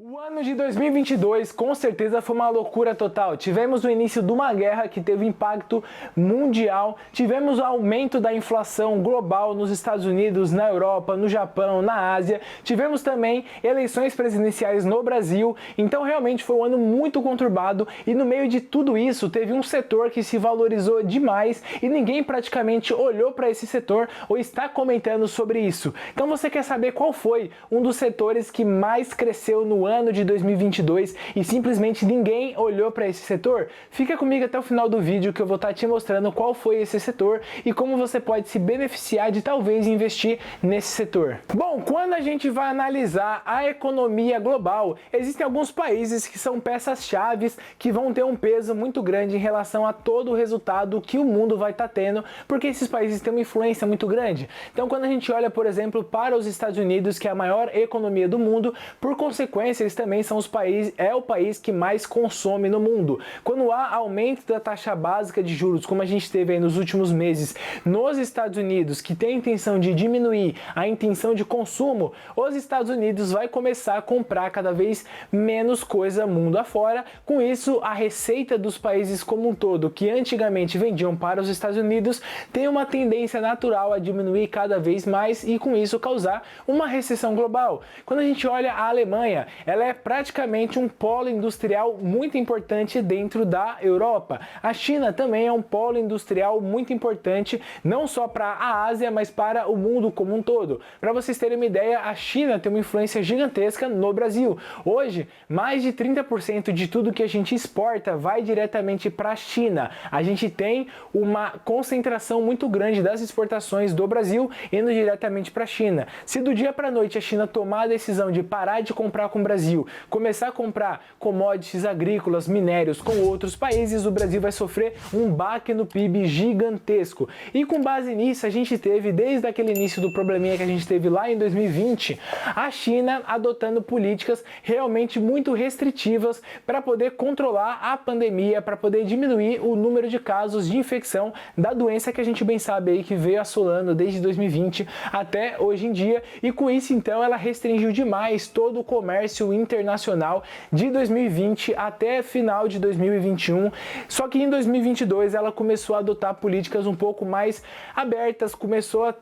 O ano de 2022 com certeza foi uma loucura total. Tivemos o início de uma guerra que teve impacto mundial, tivemos o aumento da inflação global nos Estados Unidos, na Europa, no Japão, na Ásia, tivemos também eleições presidenciais no Brasil, então realmente foi um ano muito conturbado e no meio de tudo isso teve um setor que se valorizou demais e ninguém praticamente olhou para esse setor ou está comentando sobre isso. Então você quer saber qual foi um dos setores que mais cresceu no ano de 2022 e simplesmente ninguém olhou para esse setor? Fica comigo até o final do vídeo que eu vou estar te mostrando qual foi esse setor e como você pode se beneficiar de talvez investir nesse setor. Bom, quando a gente vai analisar a economia global, existem alguns países que são peças-chave que vão ter um peso muito grande em relação a todo o resultado que o mundo vai estar tendo, porque esses países têm uma influência muito grande. Então, quando a gente olha, por exemplo, para os Estados Unidos, que é a maior economia do mundo, por consequência, eles também são o país que mais consome no mundo. Quando há aumento da taxa básica de juros, como a gente teve aí nos últimos meses nos Estados Unidos, que tem a intenção de diminuir a intenção de consumo, os Estados Unidos vai começar a comprar cada vez menos coisa mundo afora. Com isso, a receita dos países como um todo, que antigamente vendiam para os Estados Unidos, tem uma tendência natural a diminuir cada vez mais e com isso causar uma recessão global. Quando a gente olha a Alemanha, ela é praticamente um polo industrial muito importante dentro da Europa. A China também é um polo industrial muito importante, não só para a Ásia, mas para o mundo como um todo. Para vocês terem uma ideia, a China tem uma influência gigantesca no Brasil. Hoje, mais de 30% de tudo que a gente exporta vai diretamente para a China. A gente tem uma concentração muito grande das exportações do Brasil indo diretamente para a China. Se do dia para a noite a China tomar a decisão de parar de comprar com o Brasil, começar a comprar commodities agrícolas, minérios com outros países, o Brasil vai sofrer um baque no PIB gigantesco. E com base nisso, a gente teve, desde aquele início do probleminha que a gente teve lá em 2020, a China adotando políticas realmente muito restritivas para poder controlar a pandemia, para poder diminuir o número de casos de infecção da doença que a gente bem sabe aí que veio assolando desde 2020 até hoje em dia. E com isso, então, ela restringiu demais todo o comércio internacional de 2020 até final de 2021. Só que em 2022 ela começou a adotar políticas um pouco mais abertas, começou a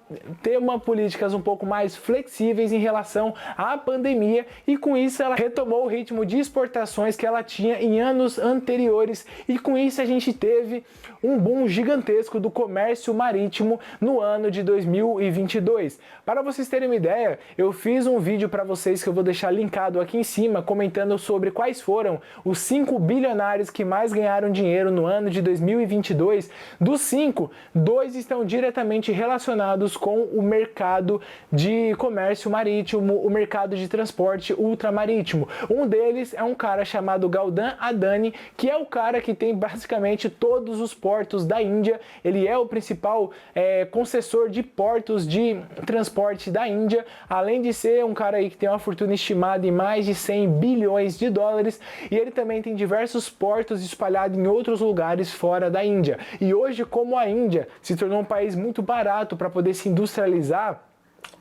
ter políticas um pouco mais flexíveis em relação à pandemia e com isso ela retomou o ritmo de exportações que ela tinha em anos anteriores e com isso a gente teve um boom gigantesco do comércio marítimo no ano de 2022. Para vocês terem uma ideia, eu fiz um vídeo para vocês que eu vou deixar linkado aqui em cima, comentando sobre quais foram os 5 bilionários que mais ganharam dinheiro no ano de 2022. Dos 5, 2 estão diretamente relacionados com o mercado de comércio marítimo, o mercado de transporte ultramarítimo. Um deles é um cara chamado Gautam Adani, que é o cara que tem basicamente todos os portos da Índia. Ele é o principal concessor de portos de transporte da Índia, além de ser um cara aí que tem uma fortuna estimada em mais de 100 bilhões de dólares, e ele também tem diversos portos espalhados em outros lugares fora da Índia. E hoje, como a Índia se tornou um país muito barato para poder se industrializar,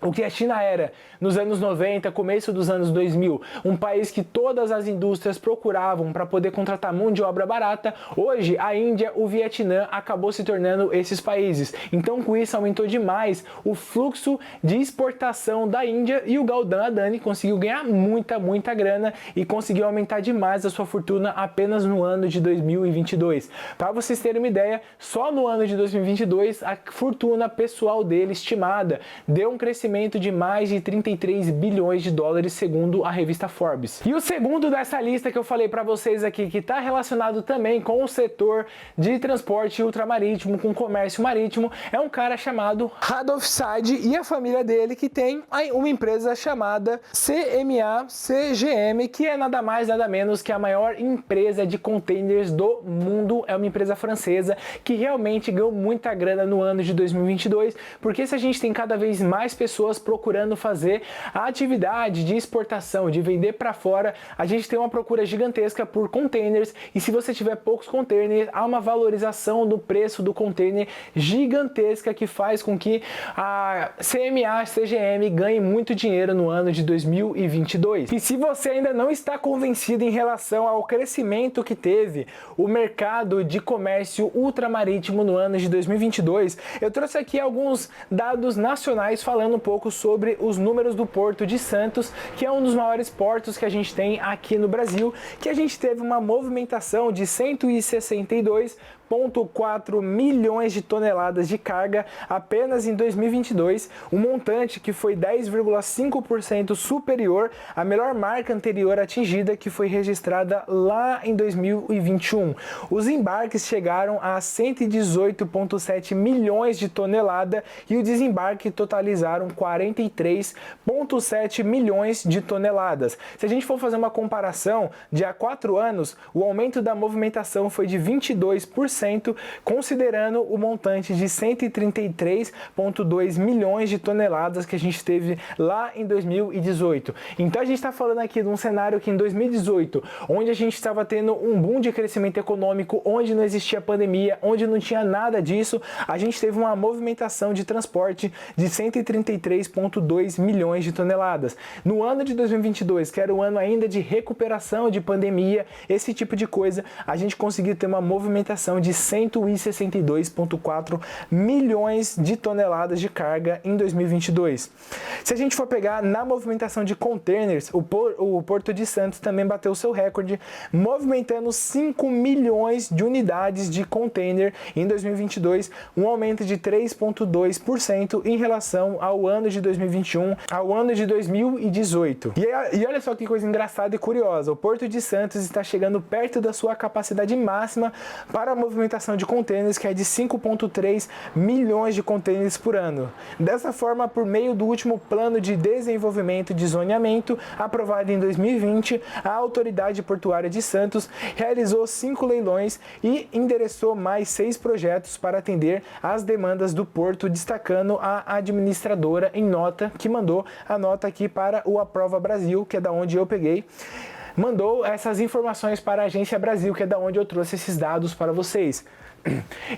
o que a China era nos anos 90, começo dos anos 2000, um país que todas as indústrias procuravam para poder contratar mão de obra barata, hoje a Índia, o Vietnã acabou se tornando esses países. Então com isso aumentou demais o fluxo de exportação da Índia e o Gautam Adani conseguiu ganhar muita grana e conseguiu aumentar demais a sua fortuna apenas no ano de 2022. Para vocês terem uma ideia, só no ano de 2022 a fortuna pessoal dele estimada deu um crescimento de mais de 33 bilhões de dólares, segundo a revista Forbes. E o segundo dessa lista que eu falei para vocês aqui, que está relacionado também com o setor de transporte ultramarítimo, com comércio marítimo, é um cara chamado Radolf Saad e a família dele, que tem uma empresa chamada CMA-CGM, que é nada mais nada menos que a maior empresa de containers do mundo. É uma empresa francesa que realmente ganhou muita grana no ano de 2022, porque se a gente tem cada vez mais pessoas pessoas procurando fazer a atividade de exportação, de vender para fora. A gente tem uma procura gigantesca por containers e se você tiver poucos containers, há uma valorização do preço do container gigantesca que faz com que a CMA CGM ganhe muito dinheiro no ano de 2022. E se você ainda não está convencido em relação ao crescimento que teve o mercado de comércio ultramarítimo no ano de 2022, eu trouxe aqui alguns dados nacionais falando um pouco sobre os números do Porto de Santos, que é um dos maiores portos que a gente tem aqui no Brasil, que a gente teve uma movimentação de 162,4 milhões de toneladas de carga apenas em 2022, um montante que foi 10,5% superior à melhor marca anterior atingida, que foi registrada lá em 2021. Os embarques chegaram a 118,7 milhões de toneladas e o desembarque totalizaram 43,7 milhões de toneladas. Se a gente for fazer uma comparação de há 4 anos, o aumento da movimentação foi de 22%, considerando o montante de 133,2 milhões de toneladas que a gente teve lá em 2018. Então a gente está falando aqui de um cenário que em 2018, onde a gente estava tendo um boom de crescimento econômico, onde não existia pandemia, onde não tinha nada disso, a gente teve uma movimentação de transporte de 133,2 milhões de toneladas. No ano de 2022, que era o ano ainda de recuperação de pandemia, esse tipo de coisa, a gente conseguiu ter uma movimentação de 162,4 milhões de toneladas de carga em 2022. Se a gente for pegar na movimentação de containers, o Porto de Santos também bateu seu recorde, movimentando 5 milhões de unidades de container em 2022, um aumento de 3,2% em relação ao ano de 2021, ao ano de 2018. E olha só que coisa engraçada e curiosa, o Porto de Santos está chegando perto da sua capacidade máxima para a movimentação de containers, que é de 5,3 milhões de containers por ano. Dessa forma, por meio do último plano de desenvolvimento de zoneamento, aprovado em 2020, a Autoridade Portuária de Santos realizou 5 leilões e endereçou mais 6 projetos para atender às demandas do Porto, destacando a administradora em nota, que mandou a nota aqui para o Aprova Brasil, que é da onde eu peguei. Mandou essas informações para a Agência Brasil, que é da onde eu trouxe esses dados para vocês.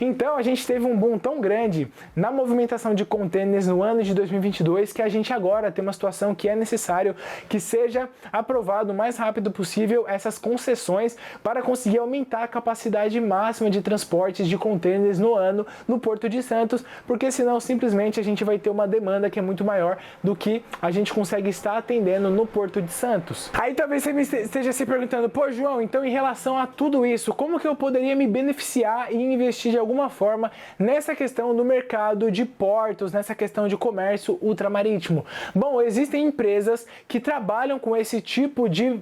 Então a gente teve um boom tão grande na movimentação de containers no ano de 2022 que a gente agora tem uma situação que é necessário que seja aprovado o mais rápido possível essas concessões para conseguir aumentar a capacidade máxima de transportes de containers no ano no Porto de Santos, porque senão simplesmente a gente vai ter uma demanda que é muito maior do que a gente consegue estar atendendo no Porto de Santos. Aí talvez você esteja se perguntando, pô João, então em relação a tudo isso, como que eu poderia me beneficiar e investir de alguma forma nessa questão do mercado de portos, nessa questão de comércio ultramarítimo? Bom, existem empresas que trabalham com esse tipo de...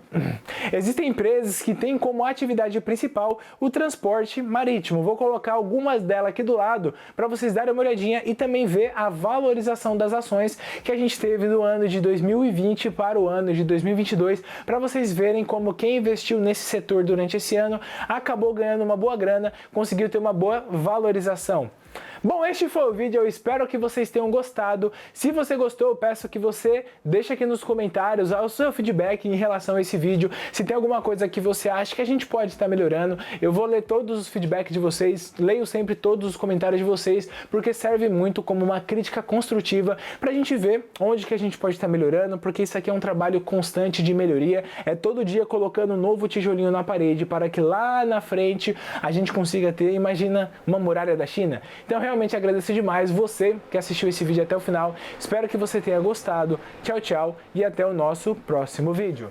Existem empresas que têm como atividade principal o transporte marítimo. Vou colocar algumas delas aqui do lado para vocês darem uma olhadinha e também ver a valorização das ações que a gente teve no ano de 2020 para o ano de 2022, para vocês verem como quem investiu nesse setor durante esse ano acabou ganhando uma boa grana, conseguiu ter uma boa valorização. Bom, este foi o vídeo, eu espero que vocês tenham gostado. Se você gostou, eu peço que você deixe aqui nos comentários o seu feedback em relação a esse vídeo. Se tem alguma coisa que você acha que a gente pode estar melhorando, eu vou ler todos os feedbacks de vocês, leio sempre todos os comentários de vocês, porque serve muito como uma crítica construtiva pra gente ver onde que a gente pode estar melhorando, porque isso aqui é um trabalho constante de melhoria, é todo dia colocando um novo tijolinho na parede para que lá na frente a gente consiga ter, imagina, uma muralha da China. Então realmente agradeço demais você que assistiu esse vídeo até o final. Espero que você tenha gostado. Tchau, tchau e até o nosso próximo vídeo.